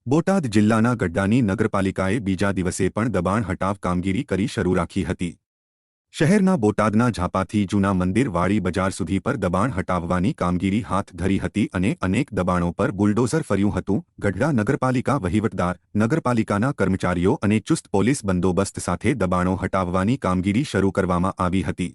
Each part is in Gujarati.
બોટાદ જિલ્લાના ગડ્ડાની નગરપાલિકાએ બીજા દિવસે પણ દબાણ હટાવ કામગીરી કરી શરૂ રાખી હતી। શહેરના બોટાદના ઝાપાથી જૂના મંદિર વાડી બજાર સુધી પર દબાણ હટાવવાની કામગીરી હાથ ધરી હતી અને અનેક દબાણો પર બુલડોઝર ફર્યું હતું। ગઢડા નગરપાલિકા વહીવટદાર, નગરપાલિકાના કર્મચારીઓ અને ચુસ્ત પોલીસ બંદોબસ્ત સાથે દબાણો હટાવવાની કામગીરી શરૂ કરવામાં આવી હતી।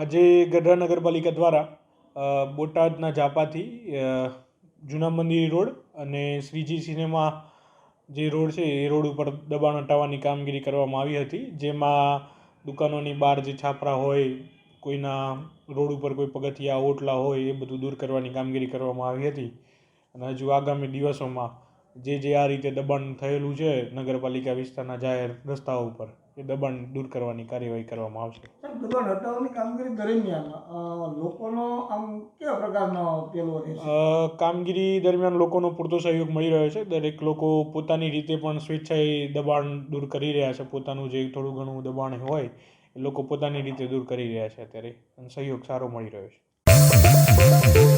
આજે ગઢડા નગરપાલિકા દ્વારા બોટાદના ઝાપાથી જૂના મંદિર રોડ અને શ્રીજી સિનેમા જે રોડ છે એ રોડ ઉપર દબાણ હટાવવાની કામગીરી કરવામાં આવી હતી, જેમાં દુકાનોની બહાર જે છાપરા હોય, કોઈના રોડ ઉપર કોઈ પગથિયા ઓટલા હોય એ બધું દૂર કરવાની કામગીરી કરવામાં આવી હતી। અને હજુ આગામી દિવસોમાં જે આ રીતે દબાણ થયેલું છે નગરપાલિકા વિસ્તારના જાહેર રસ્તાઓ ઉપર, એ દબાણ દૂર કરવાની કાર્યવાહી કરવામાં આવશે। દબાણ હટાવવાની કામગીરી દરમિયાન લોકોનો આમ કેવા પ્રકારનો પેલો રહેશે? કામગીરી દરમિયાન લોકોનો પૂરતો સહયોગ મળી રહ્યો છે। દરેક લોકો પોતાની રીતે પણ સ્વેચ્છાએ દબાણ દૂર કરી રહ્યા છે। પોતાનું જે થોડું ઘણું દબાણ હોય એ લોકો પોતાની રીતે દૂર કરી રહ્યા છે અત્યારે, અને સહયોગ સારો મળી રહ્યો છે।